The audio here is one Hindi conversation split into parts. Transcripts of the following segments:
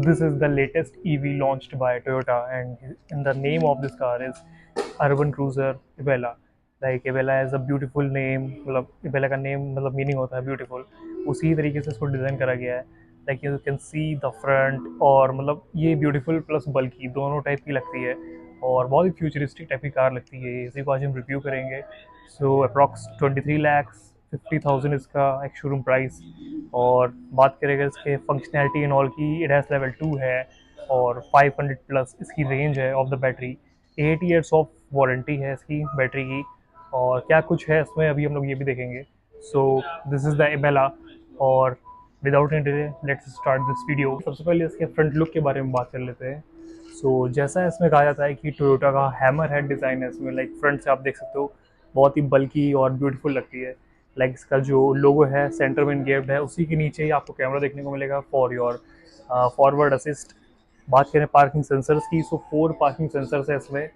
This is the latest EV launched by Toyota, and the name of this car is Urban Cruiser Ibella. Like Ibella has a beautiful name, मतलब Ibella का name मतलब meaning होता है beautiful. उसी तरीके से इसको डिज़ाइन करा गया है. Like you can see the front और मतलब ये beautiful plus bulky दोनों टाइप की लगती है और बहुत ही फ्यूचरिस्टिक टाइप की कार लगती है. इसी को आज हम रिव्यू करेंगे. सो अप्रॉक्स 23,50,000 इसका एक शोरूम प्राइस. और बात करें अगर इसके फंक्शनैलिटी एंड ऑल की, इट हैज़ लेवल 2 है और 500 प्लस इसकी रेंज है of the battery. 8 years of warranty है इसकी बैटरी की. और क्या कुछ है इसमें अभी हम लोग ये भी देखेंगे. सो दिस इज़ द एबेला. और without any delay let's start this video. सबसे पहले इसके फ्रंट लुक के बारे में बात कर लेते हैं. सो जैसा इसमें कहा जाता है कि टोयोटा का हैमर हेड डिज़ाइन है इसमें. लाइक फ्रंट से आप देख सकते हो बहुत ही बल्कि और ब्यूटीफुल लगती है. लाइक इसका जो लोगो है सेंटर में इनगेव्ड है, उसी के नीचे ही आपको कैमरा देखने को मिलेगा फॉर योर फॉरवर्ड असिस्ट. बात करें पार्किंग सेंसर्स की, सो 4 पार्किंग सेंसर्स है इसमें,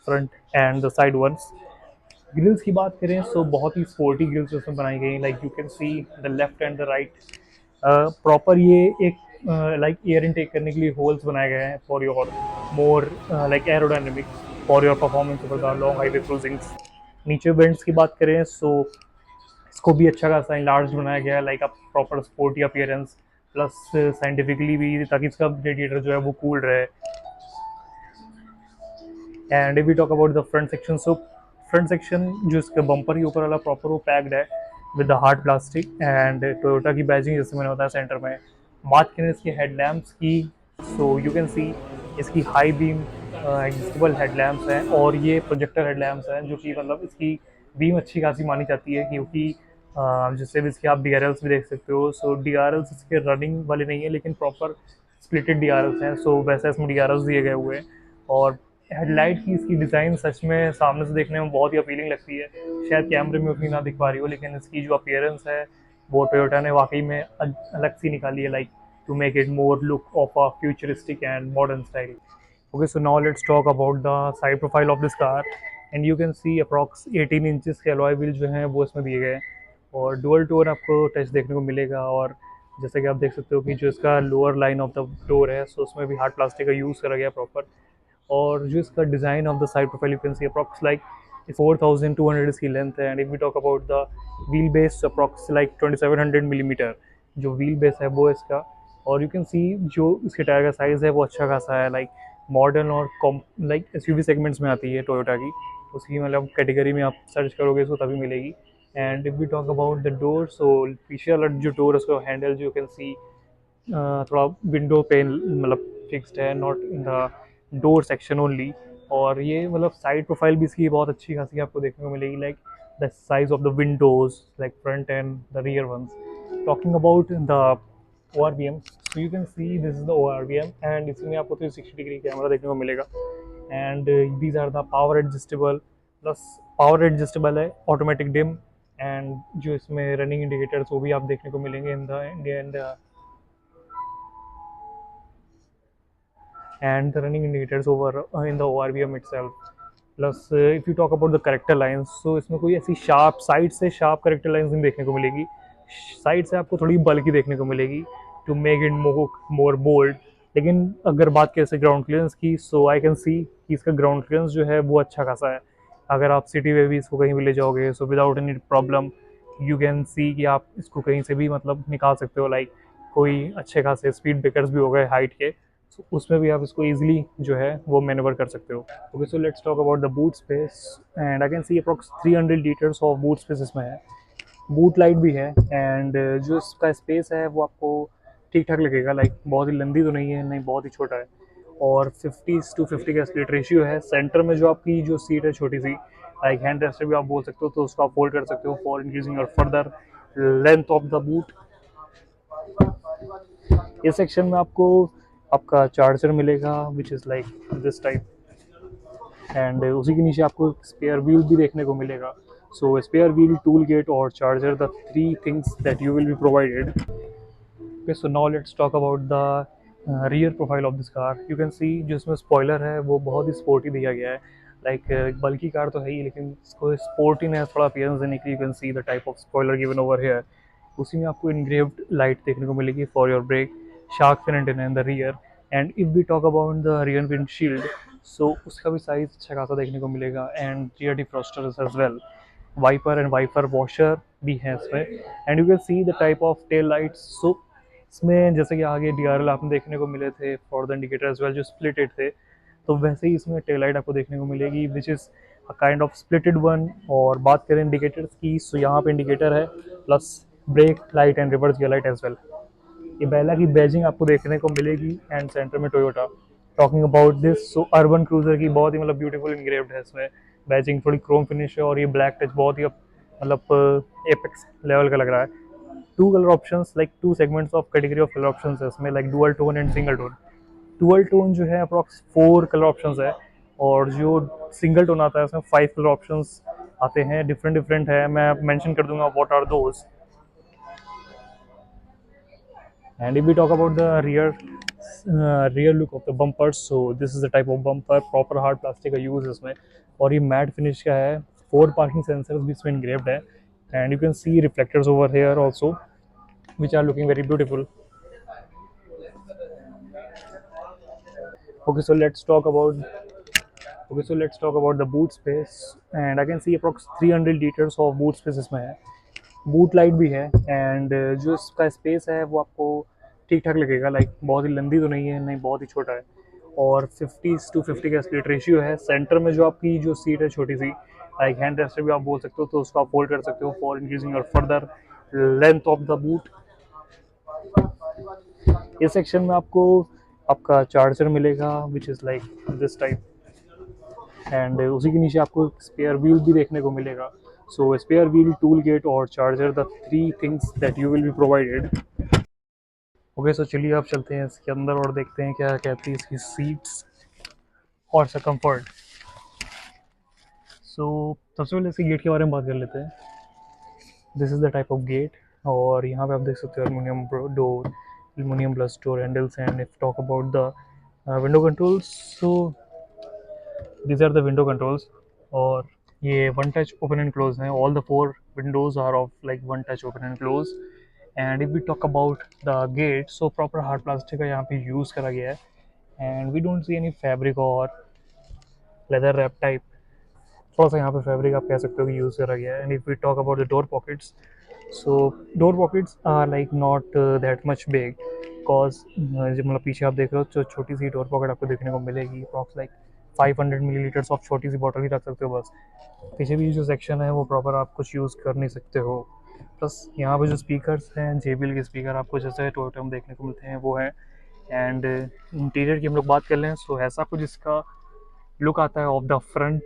front and the side ones. Grills की बात करें सो बहुत ही स्पोर्टी ग्रिल्स इसमें बनाई गई. Like you can see the left and the right proper ये एक लाइक एयर इनटेक करने के लिए होल्स बनाए गए हैं for your more like aerodynamic for your performance over the long highway cruisings. नीचे वेंट्स की बात करें सो इसको भी अच्छा खासा इनलार्ज बनाया गया है, like a proper sporty appearance plus scientifically भी, ताकि इसका रेडिएटर जो है वो कूल रहे. And if we talk about the front section, so front section जो इसके बम्पर के ऊपर वाला प्रॉपर वो पैक्ड है with the hard plastic and Toyota की बैजिंग जैसे मैंने बताया सेंटर में. बात करें इसके हेडलैम्प्स की, सो यू कैन सी इसकी हाई बीम एडजस्टेबल हेडलैम्प्स हैं और ये प्रोजेक्टर हेडलैम्प्स हैं जो कि मतलब इसकी बीम अच्छी खासी मानी जाती है, क्योंकि जिससे भी इसके आप डी भी देख सकते हो. सो डी इसके रनिंग वाले नहीं है लेकिन प्रॉपर स्प्लिटेड डी हैं. सो वैसे इसमें डी दिए गए हुए हैं. और हेडलाइट की इसकी डिज़ाइन सच में सामने से देखने में बहुत ही अपीलिंग लगती है. शायद कैमरे में उतनी ना दिख पा रही हो, लेकिन इसकी जो अपीयरेंस है वो टोयोटा ने वाकई में अलग सी निकाली है, like to make it more look of a futuristic and modern style. Okay, so now let's talk about the side profile of this car, and you can see approx 18 inches के alloy wheel जो हैं वो इसमें दिए गए हैं और डुअल टोन आपको टच देखने को मिलेगा. और जैसे कि आप देख सकते हो कि जो इसका lower line of the door है, सो उसमें भी हार्ड प्लास्टिक का यूज़ करा गया प्रॉपर. और जो इसका design of the side profile you can see approx like 4,200 इसकी लेंथ है. And if we talk about the wheel base, approx like 2,700 millimetre जो व्हील बेस है वो इसका. और यू कैन सी जो इसके टायर का साइज़ है वो अच्छा खासा है, लाइक मॉडर्न और कॉम लाइक एसयूवी सेगमेंट्स में आती है टोयोटा की. उसकी मतलब कैटेगरी में आप सर्च करोगे तो तभी मिलेगी. And if we talk about the door, so पीछे वाला जो डोर है उसका हैंडल जो यू कैन सी थोड़ा विंडो पे मतलब फिक्स्ड है, not in the door section only. और ये मतलब साइड प्रोफाइल भी इसकी बहुत अच्छी खासी आपको देखने को मिलेगी, like the size of the windows like front and the rear ones. Talking about the ORVM, so you can see this is the ORVM and इसमें आपको 360 डिग्री कैमरा देखने को मिलेगा. And these are the power adjustable, plus power adjustable है, ऑटोमेटिक डिम. एंड जो इसमें रनिंग इंडिकेटर्स वो भी आप देखने को मिलेंगे in the end and the running indicators over in the ORVM itself. Plus if you talk about the character lines, so इसमें कोई ऐसी शार्प साइड से शार्प करेक्टर लाइंस नहीं देखने को मिलेगी. साइड से आपको थोड़ी बल्कि देखने को मिलेगी to make it more bold. लेकिन अगर बात करें से ग्राउंड क्लियरेंस की, सो आई कैन सी कि इसका ग्राउंड क्लियरेंस जो है वो अच्छा खासा है. अगर आप सिटी में भी इसको कहीं भी ले जाओगे so without any problem you can सी कि आप इसको कहीं से भी मतलब निकाल सकते हो. लाइक कोई अच्छे खासे स्पीड ब्रेकर्स भी हो गए हाइट के, so, उसमें भी आप इसको ईजिली जो है वो मैनेवर कर सकते हो. Okay, so let's talk about the boot space. And I can see approx 300 litres of boot space इसमें है. बूट लाइट भी है. एंड जो इसका स्पेस है वो आपको ठीक ठाक लगेगा, लाइक बहुत ही लंबी तो नहीं है, नहीं बहुत ही छोटा है. और 50:50 का स्प्लिट रेशियो है. सेंटर में जो आपकी जो सीट है छोटी सी, लाइक हैंड रेस्टर भी आप बोल सकते हो, तो उसको आप फोल्ड कर सकते हो फॉर इंक्रीजिंग और further length of the boot. इस सेक्शन में आपको आपका चार्जर मिलेगा which is like this type. And उसी के नीचे आपको स्पेयर व्हील भी देखने को मिलेगा. So spare wheel, tool kit और charger, the 3 things that you will be provided. Okay, so now let's talk about the rear profile of this car. You can सी जो इसमें स्पॉइलर है वो बहुत ही स्पोर्टी दिया गया है. लाइक बल्कि कार तो है ही, लेकिन इसको स्पोर्टीनेस थोड़ा अपीयरेंस देने के लिए you can see the type of spoiler given over here. उसी में आपको इनग्रेव्ड लाइट देखने को मिलेगी for your brake, shark fin antenna in the rear. And if we talk about the rear windshield, so उसका भी साइज़ अच्छा खासा देखने को मिलेगा, and rear defrosters as well, wiper and wiper washer भी है इसमें, and you can see the type of tail lights. सो इसमें जैसे कि आगे DRL आपने देखने को मिले थे for the indicator as well जो स्प्लिटेड थे, तो वैसे ही इसमें टेल लाइट आपको देखने को मिलेगी which is a kind of splitted one. और बात करें इंडिकेटर्स की, सो यहाँ पे इंडिकेटर है plus brake light and reverse gear light as well. ये बेला की बैजिंग आपको देखने को मिलेगी, एंड सेंटर में Toyota. Talking about this, so urban cruiser की बहुत ही मतलब ब्यूटीफुल इंग्रेव्ड है इसमें बैजिंग, थोड़ी क्रोम फिनिश है, और ये ब्लैक टच बहुत ही मतलब एपेक्स लेवल का लग रहा है। Two colour options, like two segments of category of colour options है इसमें, like dual tone and single tone. Dual tone जो है अप्रॉक्स 4 कलर ऑप्शंस है, और जो सिंगल टोन आता है उसमें 5 कलर ऑप्शंस आते हैं, डिफरेंट डिफरेंट है, मैं मेंशन कर दूंगा what are those. And if we talk about the rear look of the bumper, so this is the type of bumper, proper hard plastic का यूज है इसमें, और ये मैट फिनिश का है। 4 पार्किंग सेंसर्स भी इसमें engraved है, and you can see reflectors over here also which are looking very beautiful. Okay, so let's talk about the boot space, and I can see approx 300 liters of boot space इसमें है। बूट लाइट भी है, एंड जो इसका स्पेस है वो आपको ठीक ठाक लगेगा, लाइक बहुत ही लंबी तो नहीं है, नहीं बहुत ही छोटा है, और 50:50 का स्प्लिट रेशियो है। सेंटर में जो आपकी जो सीट है छोटी सी, लाइक हैंड रेस्ट भी आप बोल सकते हो, तो उसको आप फोल्ड कर सकते हो फॉर इंक्रीजिंग और further length of the boot. इस सेक्शन में आपको आपका चार्जर मिलेगा which is like this type, and उसी के नीचे आपको स्पेयर व्हील भी देखने को मिलेगा। So spare wheel, tool kit और charger, the 3 things that you will be provided. Okay, so चलिए आप चलते हैं इसके अंदर और देखते हैं क्या कहती है इसकी सीट्स और इसका कंफर्ट। सो सबसे पहले इसके गेट के बारे में बात कर लेते हैं। This is the type of gate, और यहाँ पे आप देख सकते हो aluminium door, aluminium plus door handles, and if talk about the window controls, so these are the window controls, और ये one touch open and close हैं, all the 4 windows are of like one touch open and close. And if we talk about the gate, so proper hard plastic का यहाँ पे यूज़ करा गया है, and we don't see any fabric और लेदर रैप टाइप। थोड़ा सा यहाँ पे फैब्रिक आप कह सकते हो कि यूज़ करा गया है। And if we talk about the door pockets, so door pockets are like not that much big, because जो मतलब पीछे आप देख रहे हो जो छोटी सी डोर पॉकेट आपको देखने को मिलेगी, अप्रॉक्स लाइक 500 मिलीलीटर्स ऑफ छोटी सी बॉटल ही रख सकते हो बस। पीछे भी जो सेक्शन है वो प्रॉपर आप कुछ यूज़ कर नहीं सकते हो। प्लस यहाँ पे जो स्पीकर्स हैं, JBL के स्पीकर आपको जैसे टोयोटा में देखने को मिलते हैं वो हैं। एंड इंटीरियर की हम लोग बात कर लें, सो ऐसा कुछ इसका लुक आता है ऑफ द फ्रंट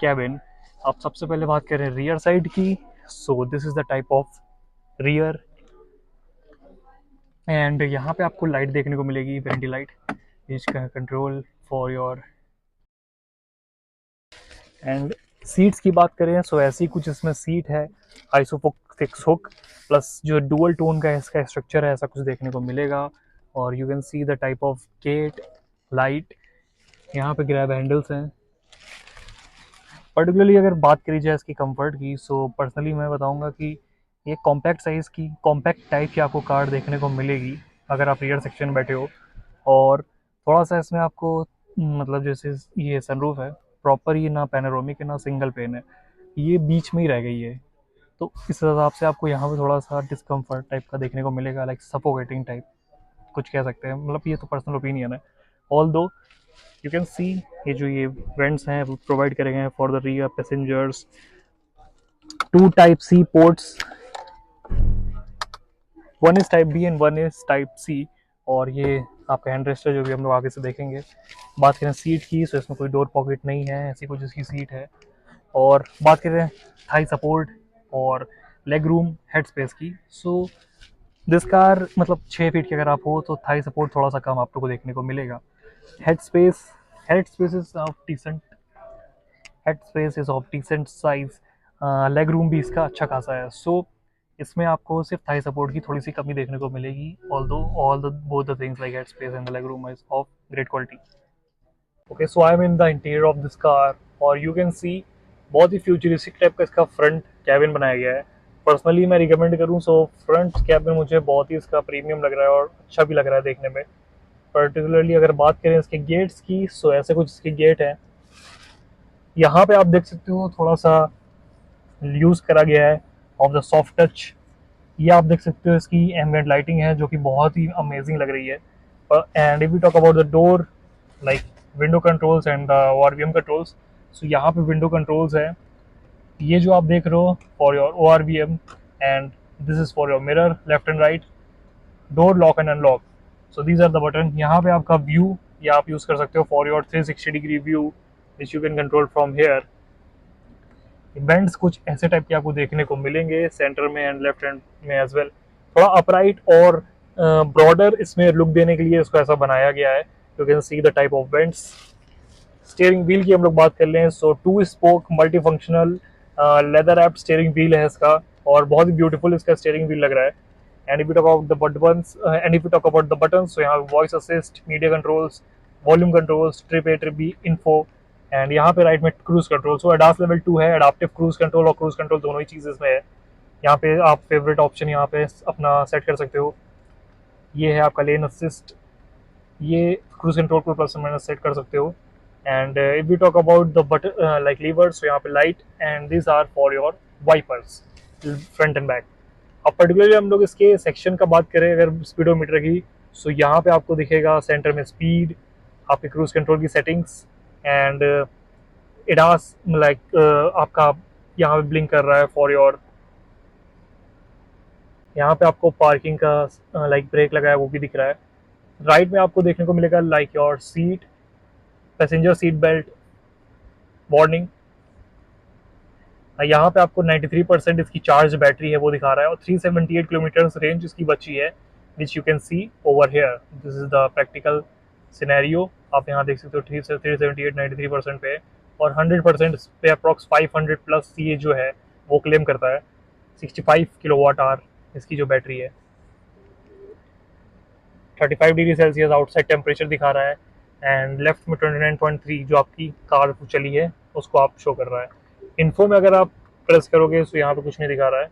कैबिन। अब सबसे पहले बात करें रियर साइड की, सो this is the type of rear, and यहाँ पे आपको लाइट देखने को मिलेगी, वेंटी लाइट, इसका control for your. And seats की बात करें, सो ऐसी कुछ इसमें सीट है, आइसोफिक्स हुक, प्लस जो डुअल टोन का इसका स्ट्रक्चर है ऐसा कुछ देखने को मिलेगा। और you can see the type of gate light, यहाँ पे ग्रैब हैंडल्स हैं। पर्टिकुलरली अगर बात करी जाए इसकी कंफर्ट की, सो पर्सनली मैं बताऊंगा कि ये कॉम्पैक्ट साइज़ की, कॉम्पैक्ट टाइप की आपको कार देखने को मिलेगी अगर आप रियर सेक्शन में बैठे हो। और थोड़ा सा इसमें आपको मतलब जैसे ये सनरूफ है, प्रॉपर ये ना पैनोरामिक है ना सिंगल पेन है, ये बीच में ही रह गई है, तो इस हिसाब से आपको यहाँ पे थोड़ा सा डिस्कम्फर्ट टाइप का देखने को मिलेगा, लाइक सफोकेटिंग टाइप कुछ कह सकते हैं, मतलब ये तो पर्सनल ओपिनियन है। Although you can see ये जो ये वेंट्स हैं प्रोवाइड करे गए हैं for the rear passengers, 2 type C ports, one is type B and one is type C, और ये आपका हैंड रेस्ट है जो भी हम लोग आगे से देखेंगे। बात करें सीट की, सो इसमें कोई डोर पॉकेट नहीं है, ऐसी कुछ इसकी सीट है। और बात करें थाई सपोर्ट और लेग रूम हेड स्पेस की, सो दिस कार मतलब 6 फीट की अगर आप हो तो थाई सपोर्ट थोड़ा सा कम आप लोग को देखने को मिलेगा। Head space head space is of decent head space is of decent size, leg room भी इसका अच्छा खासा है। सो इसमें आपको सिर्फ थाई सपोर्ट की थोड़ी सी कमी देखने को मिलेगी, although all the both the things like head space and the leg room is of great quality. Okay, so I am in the interior of this car, और यू कैन सी बहुत ही फ्यूचरिस्टिक टाइप का इसका फ्रंट कैबिन बनाया गया है। पर्सनली मैं रिकमेंड करूँ, सो फ्रंट कैबिन मुझे बहुत ही इसका प्रीमियम लग रहा है और अच्छा भी लग रहा है देखने में। पर्टिकुलरली अगर बात करें इसके गेट्स की, सो ऐसे कुछ इसके गेट हैं। यहाँ पे आप देख सकते हो थोड़ा सा यूज़ करा गया है ऑफ द सॉफ्ट टच। ये आप देख सकते हो इसकी एम्बिएंट लाइटिंग है जो कि बहुत ही अमेजिंग लग रही है। And if you talk about the door, like window controls and ORVM controls, so यहाँ पे विंडो कंट्रोल्स है। ये जो आप देख रहे हो for your ORVM, and this is for your mirror left and right, door lock and unlock. So these are the button. यहाँ पे आपका व्यू या आप यूज़ कर सकते हो for your 360 degree view which you can control from here. Bends कुछ ऐसे टाइप के आपको देखने को मिलेंगे सेंटर में एंड लेफ्ट हैंड में एज वेल। थोड़ा अपराइट और ब्रॉडर इसमें लुक देने के लिए इसको ऐसा बनाया गया है। You can see the type of bends. Steering wheel की हम लोग बात कर लें, so 2 spoke multi functional leather wrapped steering wheel है इसका, और बहुत ही ब्यूटीफुल इसका स्टीयरिंग व्हील लग रहा है। And if you talk about the buttons and if you talk about the buttons, so यहाँ voice assist, media controls, volume controls, trip A trip B info, and यहाँ पे राइट में cruise control. So ADAS level 2 है, एडाप्टिव क्रूज कंट्रोल और क्रूज कंट्रोल दोनों ही चीज़ इसमें है। यहाँ पे आप फेवरेट ऑप्शन यहाँ पे अपना सेट कर सकते हो। ये है आपका लेन असिस्ट, ये क्रूज कंट्रोल को प्लस माइनस सेट कर सकते हो। And if you talk about the button like levers, तो यहाँ पे light and this are for your wipers front and back. अब पर्टिकुलरली हम लोग इसके सेक्शन का बात करें अगर स्पीडोमीटर की, सो यहाँ पे आपको दिखेगा सेंटर में स्पीड, आपके क्रूज कंट्रोल की सेटिंग्स, एंड एडास लाइक आपका यहाँ पे ब्लिंक कर रहा है फॉर योर। यहाँ पे आपको पार्किंग का लाइक ब्रेक लगा है वो भी दिख रहा है। राइट में आपको देखने को मिलेगा like your seat, passenger seat belt warning. यहाँ पे आपको 93% इसकी चार्ज बैटरी है वो दिखा रहा है, और 378 किलोमीटर रेंज इसकी बची है which you can C over here. This is the practical scenario. आप यहाँ देख सकते हो 378 93% पे, और 100% पे अप्रॉक्स 500 प्लस ये जो है वो क्लेम करता है। 65 किलोवाट आवर इसकी जो बैटरी है। 35 डिग्री सेल्सियस आउटसाइड टेम्परेचर दिखा रहा है, एंड लेफ्ट में 29.3 जो आपकी कार चली है उसको आप शो कर रहा है। इन्फो में अगर आप प्रेस करोगे तो यहाँ पे कुछ नहीं दिखा रहा है।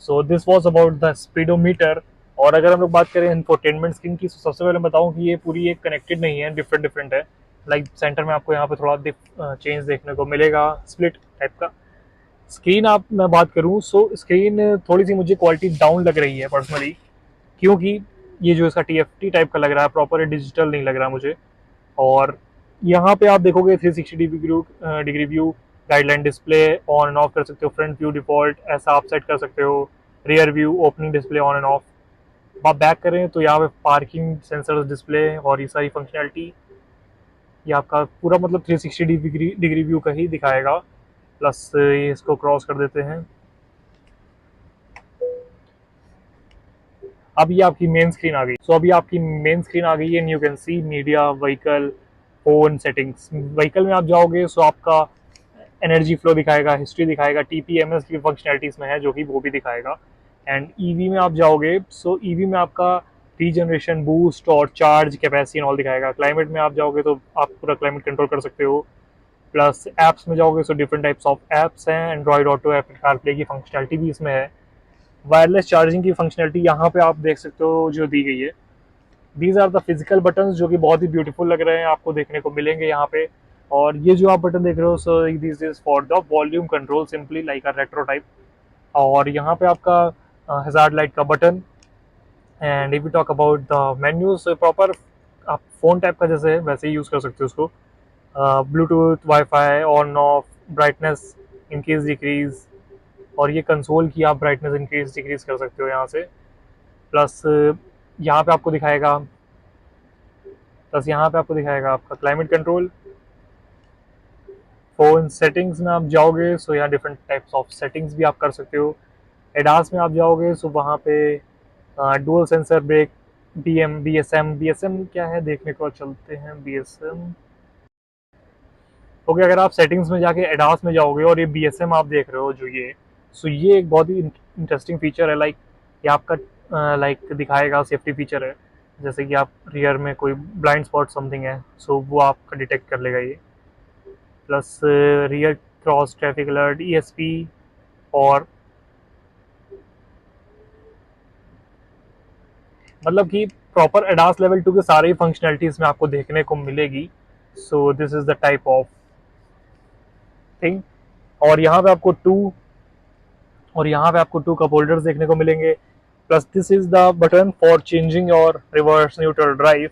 So this was about the speedometer. और अगर हम लोग बात करें इंफोटेनमेंट स्क्रीन की, तो सबसे पहले मैं बताऊँ कि ये पूरी एक कनेक्टेड नहीं है, डिफरेंट डिफरेंट है। लाइक सेंटर में आपको यहाँ पे थोड़ा चेंज देखने को मिलेगा, स्प्लिट टाइप का। स्क्रीन आप मैं बात करूँ, सो स्क्रीन थोड़ी सी मुझे क्वालिटी डाउन लग रही है पर्सनली, क्योंकि ये जो इसका TFT टाइप का लग रहा है, प्रॉपर डिजिटल नहीं लग रहा मुझे। और यहाँ पे आप देखोगे 360 degree view, guideline display on end of कर सकते हो, फ्रंट व्यू डिफॉल्ट ऐसा आप सेट कर सकते हो, rear view opening display on end of. आप बैक करें तो यहाँ पे पार्किंग सेंसर डिस्प्ले और ये सारी फंक्शनैलिटी, ये आपका पूरा मतलब 360 डिग्री व्यू का ही दिखाएगा। प्लस ये इसको क्रॉस कर देते हैं। अब ये आपकी मेन स्क्रीन आ गई। सो अभी आपकी मेन स्क्रीन आ गई है, you can C media, vehicle, phone settings. Vehicle में आप जाओगे सो आपका एनर्जी फ्लो दिखाएगा, हिस्ट्री दिखाएगा, TPMS की फंक्शनैलिटी इसमें है जो कि वो भी दिखाएगा। एंड ईवी में आप जाओगे, सो ईवी में आपका रीजनरेशन, बूस्ट और चार्ज कैपेसिटी ऑल दिखाएगा। क्लाइमेट में आप जाओगे तो आप पूरा क्लाइमेट कंट्रोल कर सकते हो। प्लस एप्स में जाओगे so different types of apps हैं, एंड्रॉइड ऑटो, एप्पल कारप्ले की फंक्शनैलिटी भी इसमें है। वायरलेस चार्जिंग की फंक्शनैलिटी यहाँ पे आप देख सकते हो जो दी गई है। These are the physical buttons जो कि बहुत ही ब्यूटीफुल लग रहे हैं, आपको देखने को मिलेंगे यहाँ पे। और ये जो आप बटन देख रहे हो, so this is for the volume control, simply like a retro type. और यहाँ पे आपका हजार्ड लाइट का button. And if you talk about the menu, so proper आप फोन टाइप का जैसे वैसे ही यूज़ कर सकते हो उसको। Bluetooth, wifi, on off, brightness increase decrease, और ये कंसोल की आप ब्राइटनेस इंक्रीज डिक्रीज कर सकते हो यहाँ से। प्लस यहाँ पे आपको दिखाएगा प्लस यहाँ पे आपको दिखाएगा आपका क्लाइमेट कंट्रोल। फोन सेटिंग्स में आप जाओगे सो यहाँ डिफरेंट टाइप्स ऑफ सेटिंग्स भी आप कर सकते हो। एडास में आप जाओगे सो वहाँ पे डुअल सेंसर ब्रेक, BSM क्या है देखने को चलते हैं। BSM okay. अगर आप सेटिंग्स में जाके एडास में जाओगे और ये BSM आप देख रहे हो जो ये, सो ये एक बहुत ही इंटरेस्टिंग फीचर है। लाइक ये आपका लाइक दिखाएगा, सेफ्टी फीचर है, जैसे कि आप रियर में कोई ब्लाइंड स्पॉट समथिंग है सो वो आपका डिटेक्ट कर लेगा ये। Plus rear cross traffic alert, ESP, और मतलब कि प्रॉपर एडास लेवल 2 के सारे ही फंक्शनैलिटी इसमें आपको देखने को मिलेगी। So this is the type of thing. और यहाँ पे आपको टू कप होल्डर्स देखने को मिलेंगे। Plus this is the button for changing और रिवर्स न्यूट्रल ड्राइव।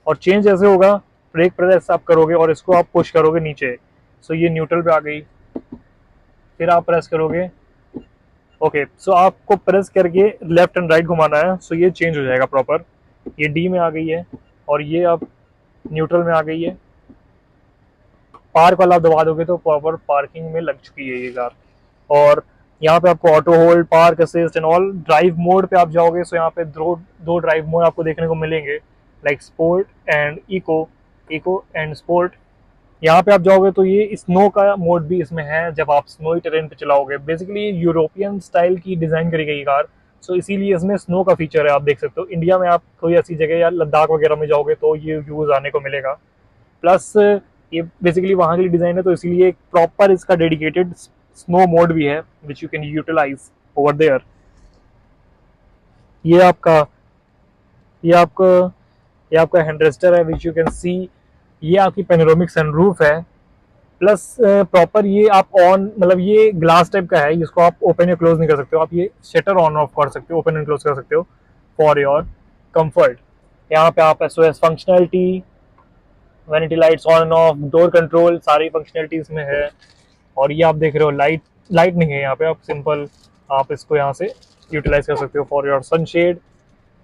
और चेंज ऐसे होगा, ब्रेक प्रेस आप करोगे और इसको आप पुश करोगे नीचे, सो ये न्यूट्रल पे आ गई। फिर आप प्रेस करोगे, ओके सो आपको प्रेस करके लेफ्ट एंड राइट घुमाना है, सो ये चेंज हो जाएगा प्रॉपर। ये डी में आ गई है और ये अब न्यूट्रल में आ गई है। पार्क वाला दबा दोगे तो प्रॉपर पार्किंग में लग चुकी है ये कार। और यहाँ पे आपको auto hold, park assist and all. Drive mode पे आप जाओगे सो यहाँ पे दो ड्राइव मोड आपको देखने को मिलेंगे, like sport and eco and sport. यहाँ पे आप जाओगे तो ये स्नो का मोड भी इसमें है, जब आप स्नोई टेरेन पे चलाओगे। बेसिकली यूरोपियन स्टाइल की डिजाइन करी गई कार, सो इसीलिए इसमें स्नो का फीचर है। आप देख सकते हो इंडिया में आप कोई ऐसी जगह या लद्दाख वगैरह में जाओगे तो ये यूज आने को मिलेगा। प्लस ये बेसिकली वहाँ के लिए डिजाइन है, तो इसीलिए एक प्रॉपर इसका डेडिकेटेड स्नो मोड भी है which you can utilise over there. ये आपका ये आपका ये आपका हैंडरेस्टर है विच यू कैन सी। ये आपकी पेनोरामिक सनरूफ है। प्लस प्रॉपर ये आप ऑन, मतलब ये ग्लास टाइप का है, जिसको आप ओपन या क्लोज नहीं कर सकते हो। आप ये शटर ऑन ऑफ कर सकते हो, ओपन एंड क्लोज कर सकते हो फॉर योर कंफर्ट। यहाँ पे आप SOS functionality, vanity lights on end of, door control, सारी फंक्शनैलिटी इसमें है। और ये आप देख रहे हो लाइट नहीं है यहाँ पे, आप सिंपल आप इसको यहाँ से यूटिलाइज कर सकते हो for your sunshade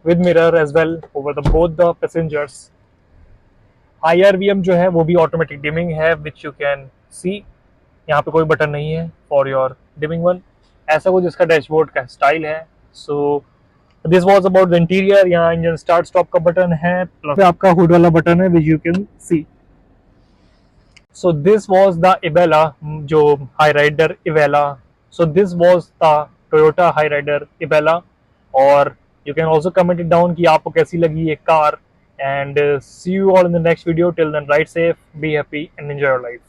with mirror as well over the both the passengers. IRVM जो है वो भी ऑटोमेटिक डिमिंग है विच यू कैन सी। यहाँ पे कोई बटन नहीं है फॉर योर डिमिंग वन। ऐसा कुछ इसका डैशबोर्ड का स्टाइल है। So this was about the interior. यहाँ इंजन स्टार्ट स्टॉप का बटन है, प्लस आपका हुड वाला बटन है which you can see. So this was the Ebella, जो Hyryder Ebella. So this was the Toyota Hyryder Ebella. और you can also comment it down कि आपको कैसी लगी ये कार। And see you all in the next video. Till then, ride safe, be happy, and enjoy your life.